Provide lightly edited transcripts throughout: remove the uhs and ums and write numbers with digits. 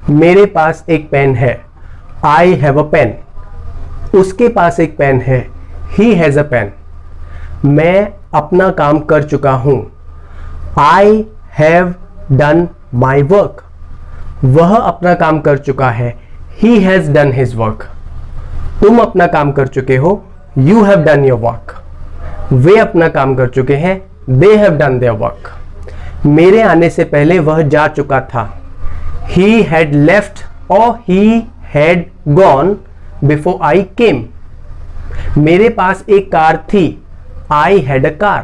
मेरे पास एक पेन है, आई हैव अ पेन। उसके पास एक पेन है, ही हैज अ पेन। मैं अपना काम कर चुका हूं, I have done my work. वह अपना काम कर चुका है, he has done his work. तुम अपना काम कर चुके हो, you have done your work. वे अपना काम कर चुके हैं, they have done their work. मेरे आने से पहले वह जा चुका था, he had left or he had gone before I came। मेरे पास एक कार थी, I had a car।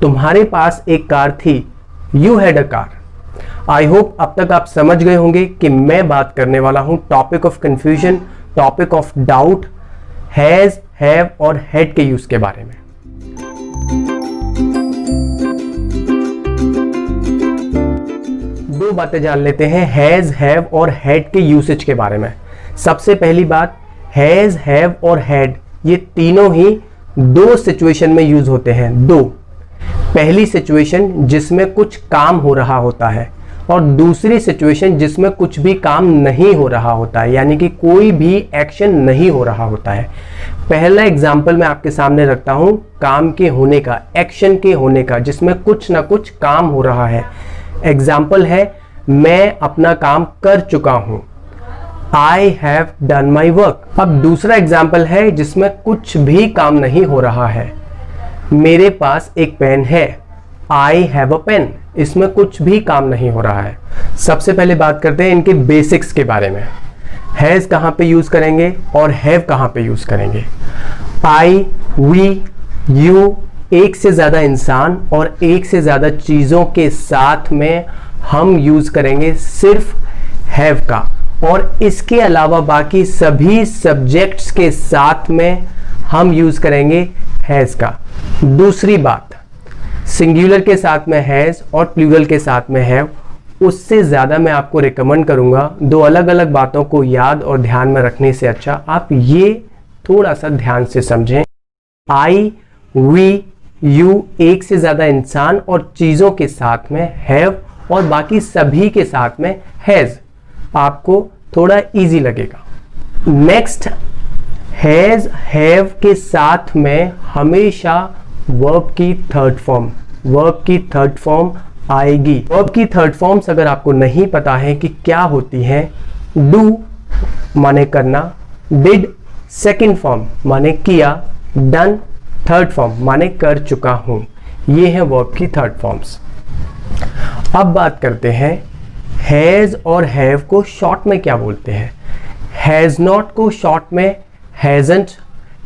तुम्हारे पास एक कार थी, you had a car। I hope अब तक आप समझ गए होंगे कि मैं बात करने वाला हूं topic of confusion, topic of doubt, has, have और हैड के यूज के बारे में। दो बातें जान लेते हैं हैज, हैव और हैड के यूसेज के बारे में। सबसे पहली बात, हैज, हैव और हैड ये तीनों ही दो सिचुएशन में यूज होते हैं। दो, पहली सिचुएशन जिसमें कुछ काम हो रहा होता है और दूसरी सिचुएशन जिसमें कुछ भी काम नहीं हो रहा होता है, यानी कि कोई भी एक्शन नहीं हो रहा होता है। पहला एग्जाम्पल मैं आपके सामने रखता हूं काम के होने का, एक्शन के होने का, जिसमें कुछ ना कुछ काम हो रहा है। एग्जाम्पल है मैं अपना काम कर चुका हूं, I have done my work. अब दूसरा एग्जाम्पल है जिसमें कुछ भी काम नहीं हो रहा है। मेरे पास एक पेन है, आई हैव अ पेन। इसमें कुछ भी काम नहीं हो रहा है। सबसे पहले बात करते हैं इनके बेसिक्स के बारे में। हैज कहां पे यूज करेंगे और हैव कहां पे यूज करेंगे। आई, वी, यू, एक से ज्यादा इंसान और एक से ज्यादा चीजों के साथ में हम यूज करेंगे सिर्फ हैव का, और इसके अलावा बाकी सभी सब्जेक्ट्स के साथ में हम यूज करेंगे हैज का। दूसरी बात, सिंगुलर के साथ में हैज और प्लूरल के साथ में हैव, उससे ज्यादा मैं आपको रिकमेंड करूंगा दो अलग अलग बातों को याद और ध्यान में रखने से अच्छा आप ये थोड़ा सा ध्यान से समझें। आई, वी, यू, एक से ज्यादा इंसान और चीजों के साथ में हैव और बाकी सभी के साथ में हैज, आपको थोड़ा इजी लगेगा। नेक्स्ट, हैज, हैव के साथ में हमेशा वर्ब की थर्ड फॉर्म आएगी। वर्ब की थर्ड फॉर्म्स अगर आपको नहीं पता है कि क्या होती है, डू माने करना, डिड सेकंड फॉर्म माने किया, डन थर्ड फॉर्म माने कर चुका हूं। ये है वर्ब की थर्ड फॉर्म्स। अब बात करते हैं हैज और हैव को शॉर्ट में क्या बोलते हैं। हैज नॉट को शॉर्ट में हैजंट,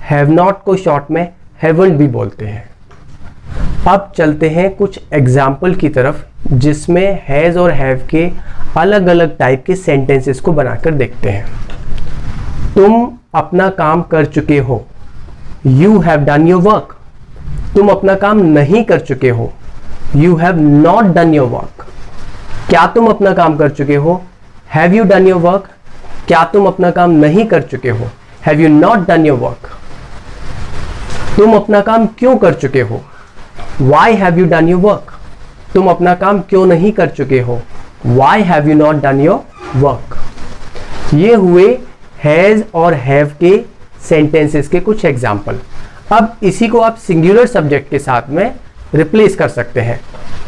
हैव नॉट को शॉर्ट में हैवंट भी बोलते हैं। अब चलते हैं कुछ एग्जाम्पल की तरफ जिसमें हैज और हैव के अलग अलग टाइप के सेंटेंसेस को बनाकर देखते हैं। तुम अपना काम कर चुके हो, you have done your work. तुम अपना काम नहीं कर चुके हो, you have not done your work. क्या तुम अपना काम कर चुके हो, have you done your work. क्या तुम अपना काम नहीं कर चुके हो, have you not done your work. तुम अपना काम क्यों कर चुके हो, why have you done your work. तुम अपना काम क्यों नहीं कर चुके हो, why have you not done your work. ये हुए हैज और हैव के सेंटेंसेस के कुछ एग्जाम्पल। अब इसी को आप सिंगुलर सब्जेक्ट के साथ में रिप्लेस कर सकते हैं।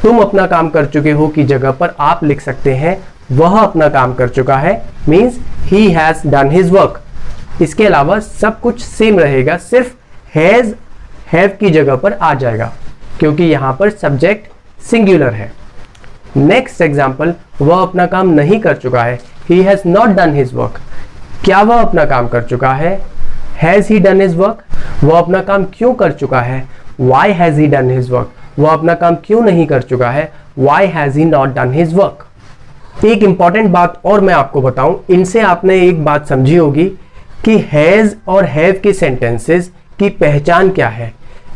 तुम अपना काम कर चुके हो की जगह पर आप लिख सकते हैं वह अपना काम कर चुका है, means he has done his work. इसके अलावा सब कुछ सेम रहेगा, सिर्फ हैज हैव की जगह पर आ जाएगा क्योंकि यहां पर सब्जेक्ट सिंगुलर है। नेक्स्ट एग्जाम्पल, वह अपना काम नहीं कर चुका है, he has not done his work. क्या वह अपना काम कर चुका है, has he done his work. वह अपना काम क्यों कर चुका है, why has he done his work. वह अपना काम क्यों नहीं कर चुका है, why has he not done his work. एक इंपॉर्टेंट बात और मैं आपको बताऊं, इनसे आपने एक बात समझी होगी कि हैज और हैव के सेंटेंसेस की पहचान क्या है।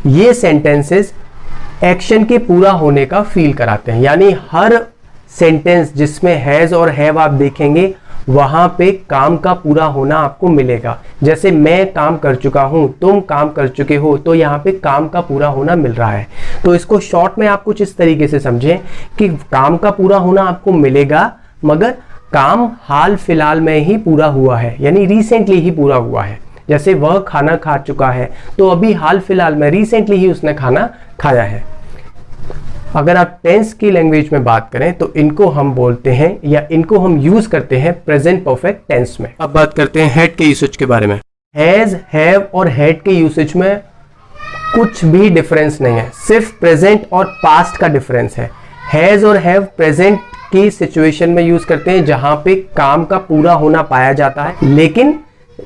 ये सेंटेंसेस एक्शन के पूरा होने का फील कराते हैं, यानी हर सेंटेंस जिसमें हैज और हैव आप देखेंगे वहां पे काम का पूरा होना आपको मिलेगा। जैसे मैं काम कर चुका हूं, तुम काम कर चुके हो, तो यहाँ पे काम का पूरा होना मिल रहा है। तो इसको शॉर्ट में आप कुछ इस तरीके से समझें कि काम का पूरा होना आपको मिलेगा, मगर काम हाल फिलहाल में ही पूरा हुआ है, यानी रिसेंटली ही पूरा हुआ है। जैसे वह खाना खा चुका है, तो अभी हाल फिलहाल में रिसेंटली ही उसने खाना खाया है। अगर आप टेंस की लैंग्वेज में बात करें तो इनको हम बोलते हैं या इनको हम यूज करते हैं प्रेजेंट परफेक्ट टेंस में। अब बात करते हैं हैड के यूसेज के बारे में। हैज, हैव और हैड के यूसेज में कुछ भी डिफरेंस नहीं है, सिर्फ प्रेजेंट और पास्ट का डिफरेंस है। हैज और हैव प्रेजेंट की सिचुएशन में यूज करते हैं जहां पे काम का पूरा होना पाया जाता है, लेकिन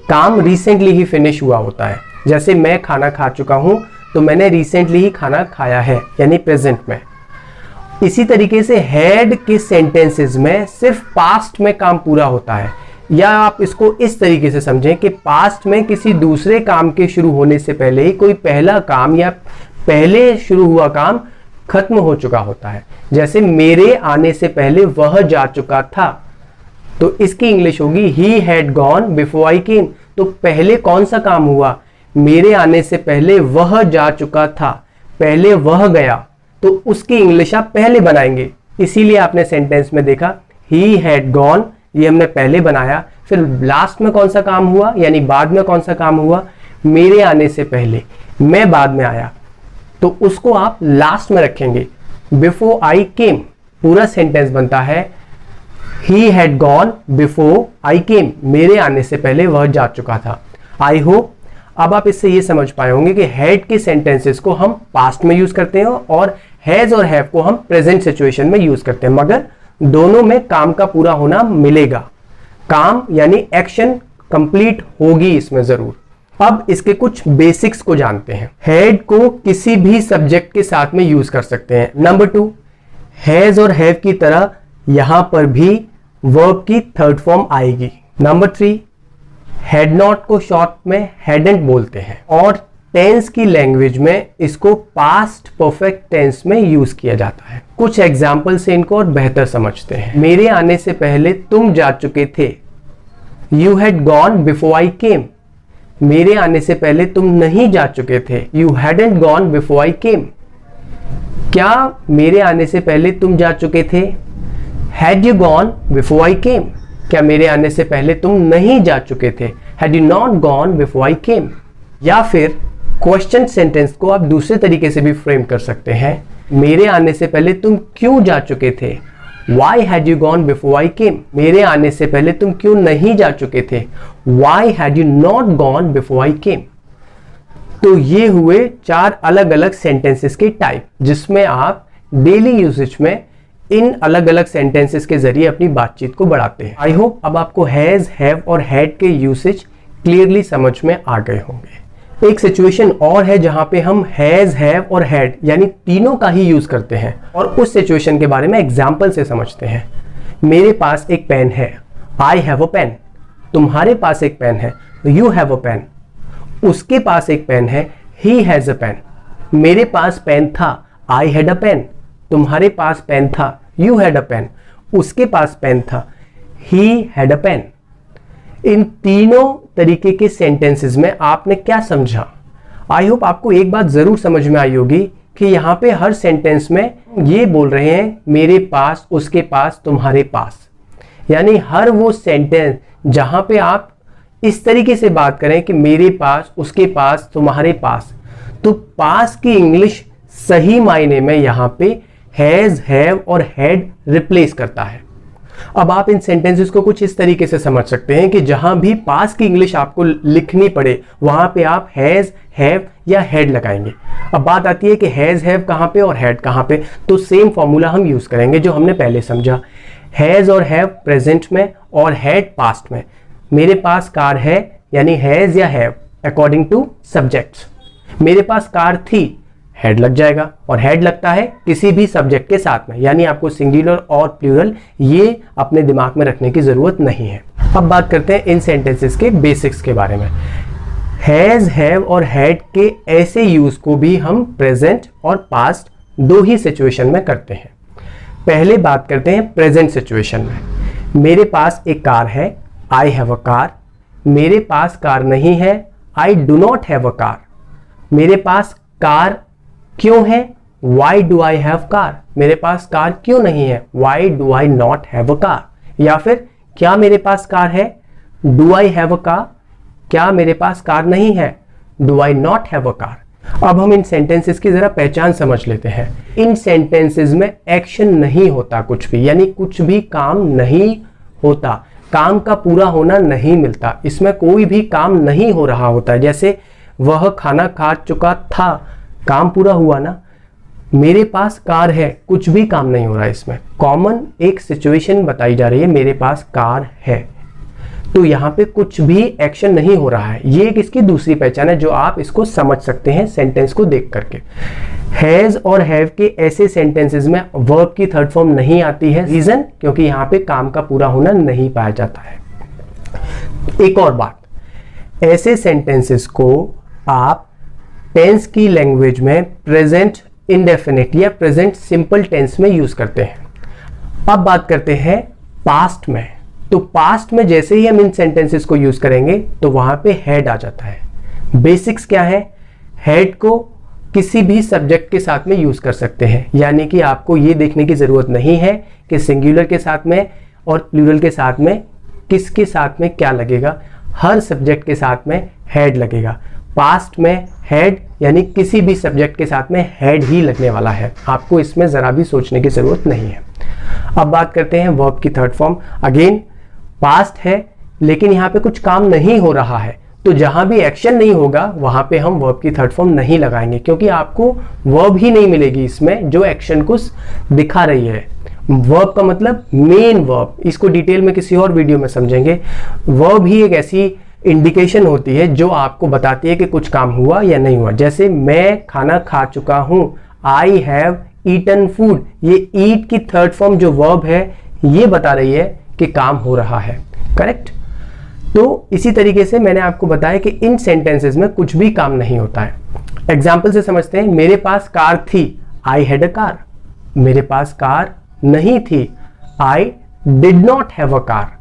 काम रिसेंटली ही फिनिश हुआ होता है। जैसे मैं खाना खा चुका हूं, तो मैंने रिसेंटली ही खाना खाया है, यानी प्रेजेंट में। इसी तरीके से हैड के सेंटेंसेस में सिर्फ पास्ट में काम पूरा होता है, या आप इसको इस तरीके से समझें कि पास्ट में किसी दूसरे काम के शुरू होने से पहले ही कोई पहला काम या पहले शुरू हुआ काम खत्म हो चुका होता है। जैसे मेरे आने से पहले वह जा चुका था, तो इसकी इंग्लिश होगी he had gone before I came. तो पहले कौन सा काम हुआ? मेरे आने से पहले वह जा चुका था, पहले वह गया, तो उसकी इंग्लिश आप पहले बनाएंगे। इसीलिए आपने सेंटेंस में देखा ही हैड गॉन, ये हमने पहले बनाया, फिर लास्ट में कौन सा काम हुआ, यानी बाद में कौन सा काम हुआ? मेरे आने से पहले, मैं बाद में आया, तो उसको आप लास्ट में रखेंगे। बिफोर आई केम पूरा सेंटेंस बनता है he had gone before I came, मेरे आने से पहले वह जा चुका था। आई होप अब आप इससे ये समझ पाए होंगे कि हैड के सेंटेंसेस को हम पास्ट में यूज करते हैं और हैज और हैव को हम प्रेजेंट सिचुएशन में यूज करते हैं, मगर दोनों में काम का पूरा होना मिलेगा। काम यानी एक्शन कंप्लीट होगी इसमें जरूर। अब इसके कुछ बेसिक्स को जानते हैं। हैड को किसी भी सब्जेक्ट के साथ में यूज कर सकते हैं। नंबर 2, हैज और हैव की तरह यहां पर भी वर्ब की थर्ड फॉर्म आएगी। नंबर 3, हैड नॉट को शॉर्ट में हैडंट बोलते हैं और टेंस की लैंग्वेज में इसको पास्ट परफेक्ट टेंस में यूज किया जाता है। कुछ एग्जाम्पल से इनको और बेहतर समझते हैं। मेरे आने से पहले तुम जा चुके थे, you had gone before I came. मेरे आने से पहले तुम नहीं जा चुके थे, you hadn't gone before I came. क्या मेरे आने से पहले तुम जा चुके थे? Had you gone before I came. क्या मेरे आने से पहले तुम नहीं जा चुके थे? Had you not gone before I came. या फिर क्वेश्चन सेंटेंस को आप दूसरे तरीके से भी फ्रेम कर सकते हैं। मेरे आने से पहले तुम क्यों जा चुके थे? Why had you gone before I came? मेरे आने से पहले तुम क्यों नहीं जा चुके थे? Why had you not gone before I came? तो ये हुए 4 अलग अलग सेंटेंसेस के टाइप, जिसमें आप डेली यूसेज में इन अलग अलग सेंटेंसेस के जरिए अपनी बातचीत को बढ़ाते हैं। आई होप अब आपको हैज, हैव और हैड के यूसेज क्लियरली समझ में आ गए होंगे। एक सिचुएशन और है जहां पे हम हैज, हैव और हैड यानी तीनों का ही यूज करते हैं, और उस सिचुएशन के बारे में एग्जाम्पल से समझते हैं। मेरे पास एक पेन है, आई हैव अ पेन। तुम्हारे पास एक पेन है, यू हैव अ पेन। उसके पास एक पेन है, ही हैज अ पेन। मेरे पास पेन था, आई हैड अ पेन। तुम्हारे पास पेन था, यू हैड अ पेन। उसके पास पेन था, ही हैड अ पेन। इन तीनों तरीके के सेंटेंसेस में आपने क्या समझा? आई होप आपको एक बात जरूर समझ में आई होगी कि यहाँ पे हर सेंटेंस में ये बोल रहे हैं मेरे पास, उसके पास, तुम्हारे पास। यानी हर वो सेंटेंस जहाँ पे आप इस तरीके से बात करें कि मेरे पास, उसके पास, तुम्हारे पास, तो पास की इंग्लिश सही मायने में यहाँ पे हैज, हैव और हैड रिप्लेस करता है। अब आप इन सेंटेंसेस को कुछ इस तरीके से समझ सकते हैं कि जहां भी पास की इंग्लिश आपको लिखनी पड़े वहां पे आप हैज, हैव या हैड लगाएंगे। अब बात आती है कि हैज, हैव कहां पे और हैड कहां पे, तो सेम फॉर्मूला हम यूज करेंगे जो हमने पहले समझा। हैज और हैव प्रेजेंट में और हैड पास्ट में। मेरे पास कार है यानी हैज या हैव अकॉर्डिंग टू सब्जेक्ट। मेरे पास कार थी, हेड लग जाएगा, और हेड लगता है किसी भी सब्जेक्ट के साथ में, यानी आपको सिंगुलर और प्लूरल ये अपने दिमाग में रखने की जरूरत नहीं है। अब बात करते हैं इन सेंटेंसेस के बेसिक्स के बारे में। हैज, हैव और हैड के ऐसे यूज को भी हम प्रेजेंट और पास्ट दो ही सिचुएशन में करते हैं। पहले बात करते हैं प्रेजेंट सिचुएशन में। मेरे पास एक कार है, आई हैव अ कार। मेरे पास कार नहीं है, I do not have a car. मेरे पास कार क्यों है? Why do I have car. मेरे पास कार क्यों नहीं है? Why do I not have a car. या फिर क्या मेरे पास कार है? Do I have a car? क्या मेरे पास कार नहीं है? Do I not have a car? अब हम इन सेंटेंसेस की जरा पहचान समझ लेते हैं। इन सेंटेंसेस में एक्शन नहीं होता कुछ भी, यानी कुछ भी काम नहीं होता, काम का पूरा होना नहीं मिलता, इसमें कोई भी काम नहीं हो रहा होता है। जैसे वह खाना खा चुका था, काम पूरा हुआ ना। मेरे पास कार है, कुछ भी काम नहीं हो रहा है इसमें। कॉमन एक सिचुएशन बताई जा रही है, मेरे पास कार है, तो यहाँ पे कुछ भी एक्शन नहीं हो रहा है। ये एक इसकी दूसरी पहचान है जो आप इसको समझ सकते हैं सेंटेंस को देख करके। हैज और हैव के ऐसे सेंटेंसेस में वर्ब की थर्ड फॉर्म नहीं आती है। रीजन, क्योंकि यहाँ पे काम का पूरा होना नहीं पाया जाता है। एक और बात, ऐसे सेंटेंसेस को आप टेंस की लैंग्वेज में प्रेजेंट इंडेफिनिट या प्रेजेंट सिंपल टेंस में यूज करते हैं। अब बात करते हैं पास्ट में। तो पास्ट में जैसे ही हम इन सेंटेंसेस को यूज करेंगे तो वहां पे हैड आ जाता है। बेसिक्स क्या है? हैड को किसी भी सब्जेक्ट के साथ में यूज कर सकते हैं, यानी कि आपको ये देखने की जरूरत नहीं है कि सिंगुलर के साथ में और प्लूरल के साथ में किसके साथ में क्या लगेगा। हर सब्जेक्ट के साथ में हैड लगेगा। पास्ट में हैड यानी किसी भी सब्जेक्ट के साथ में हैड ही लगने वाला है, आपको इसमें जरा भी सोचने की जरूरत नहीं है। अब बात करते हैं वर्ब की थर्ड फॉर्म। अगेन पास्ट है लेकिन यहाँ पे कुछ काम नहीं हो रहा है, तो जहां भी एक्शन नहीं होगा वहां पे हम वर्ब की थर्ड फॉर्म नहीं लगाएंगे, क्योंकि आपको वर्ब ही नहीं मिलेगी इसमें जो एक्शन को दिखा रही है। वर्ब का मतलब मेन वर्ब, इसको डिटेल में किसी और वीडियो में समझेंगे। वर्ब ही एक ऐसी इंडिकेशन होती है जो आपको बताती है कि कुछ काम हुआ या नहीं हुआ। जैसे मैं खाना खा चुका हूं, आई हैव ईटन फूड, ये ईट की थर्ड फॉर्म जो वर्ब है ये बता रही है कि काम हो रहा है। करेक्ट? तो इसी तरीके से मैंने आपको बताया कि इन सेंटेंसेस में कुछ भी काम नहीं होता है। एग्जाम्पल से समझते हैं। मेरे पास कार थी, आई हैड अ कार। मेरे पास कार नहीं थी, I did not have a car.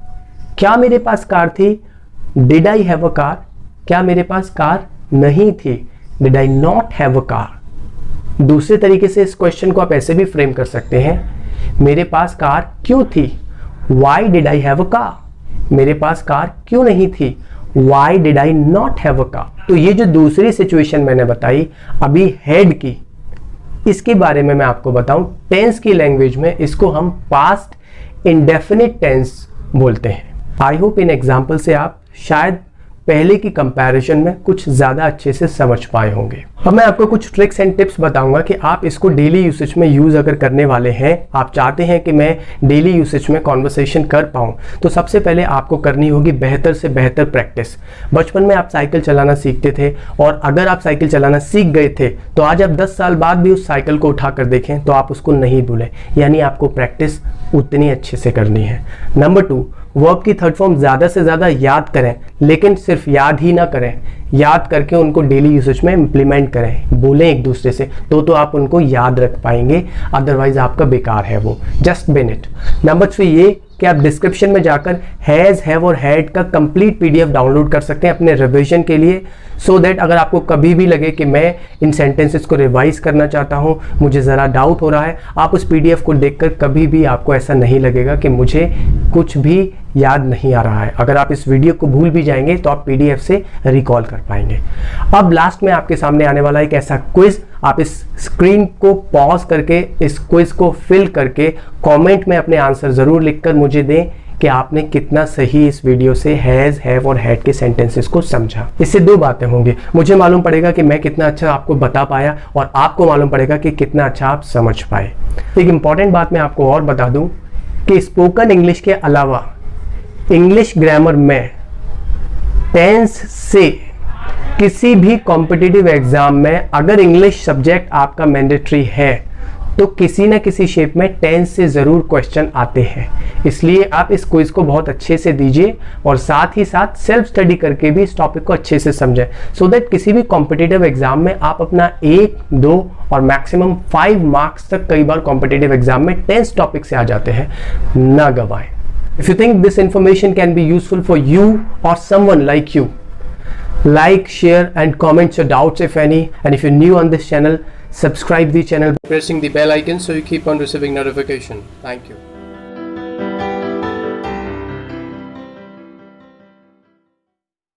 क्या मेरे पास कार थी? Did I have a car? क्या मेरे पास कार नहीं थी? Did I not have a car? दूसरे तरीके से इस क्वेश्चन को आप ऐसे भी फ्रेम कर सकते हैं, मेरे पास कार क्यों थी? Why did I have a car? मेरे पास कार क्यों नहीं थी? Why did I not have a car? तो ये जो दूसरी सिचुएशन मैंने बताई अभी हेड की, इसके बारे में मैं आपको बताऊं। टेंस की लैंग्वेज में इसको हम पास्ट इंडेफिनिट टेंस बोलते हैं। आई होप इन एग्जाम्पल से आप शायद पहले की कंपैरिजन में कुछ ज़्यादा अच्छे से समझ पाए होंगे। अब मैं आपको कुछ ट्रिक्स एंड टिप्स बताऊंगा कि आप इसको डेली यूसेज में यूज़ अगर करने वाले हैं, आप चाहते हैं कि मैं डेली यूसेज में कॉन्वर्सेशन कर पाऊं, तो सबसे पहले आपको करनी होगी बेहतर से बेहतर प्रैक्टिस। बचपन में आप साइकिल चलाना सीखते थे और अगर आप साइकिल चलाना सीख गए थे तो आज आप 10 साल बाद भी उस साइकिल को उठा कर देखें तो आप उसको नहीं भूलें, यानी आपको प्रैक्टिस उतनी अच्छे से करनी है। नंबर 2, वर्ब की थर्ड फॉर्म ज़्यादा से ज़्यादा याद करें, लेकिन सिर्फ याद ही ना करें, याद करके उनको डेली यूसेज में इम्प्लीमेंट करें, बोलें एक दूसरे से, तो आप उनको याद रख पाएंगे, अदरवाइज आपका बेकार है वो। Just been it. नंबर 3 ये कि आप डिस्क्रिप्शन में जाकर हैज़, हैव और हैड का कंप्लीट PDF डाउनलोड कर सकते हैं अपने रिवीजन के लिए, सो दैट अगर आपको कभी भी लगे कि मैं इन सेंटेंसेस को रिवाइज करना चाहता हूँ, मुझे ज़रा डाउट हो रहा है, आप उस PDF को देखकर कभी भी आपको ऐसा नहीं लगेगा कि मुझे कुछ भी याद नहीं आ रहा है। अगर आप इस वीडियो को भूल भी जाएंगे तो आप PDF से रिकॉल कर पाएंगे। अब लास्ट में आपके सामने आने वाला एक ऐसा क्विज, आप इस स्क्रीन को पॉज करके इस क्विज को फिल करके कमेंट में अपने आंसर ज़रूर लिखकर मुझे दें कि आपने कितना सही इस वीडियो से हैज़, हैव और हैड के सेंटेंसेस को समझा। इससे 2 बातें होंगी, मुझे मालूम पड़ेगा कि मैं कितना अच्छा आपको बता पाया और आपको मालूम पड़ेगा कि कितना अच्छा आप समझ पाए। एक इंपॉर्टेंट बात मैं आपको और बता दूं कि स्पोकन इंग्लिश के अलावा इंग्लिश ग्रामर में टेंस से किसी भी कॉम्पिटिटिव एग्जाम में अगर इंग्लिश सब्जेक्ट आपका मैंडेटरी है तो किसी न किसी शेप में टेंस से ज़रूर क्वेश्चन आते हैं। इसलिए आप इस क्विज को बहुत अच्छे से दीजिए और साथ ही साथ सेल्फ स्टडी करके भी इस टॉपिक को अच्छे से समझें, सो दैट किसी भी कॉम्पिटिटिव एग्जाम में आप अपना 1, 2 और मैक्सिमम 5 मार्क्स तक कई बार कॉम्पिटिटिव एग्जाम में टेंस टॉपिक से आ जाते हैं, ना गवाएं। If you think this information can be useful for you or someone like you, like, share and comment your doubts if any, and if you're new on this channel, subscribe the channel by pressing the bell icon so you keep on receiving notification. Thank you.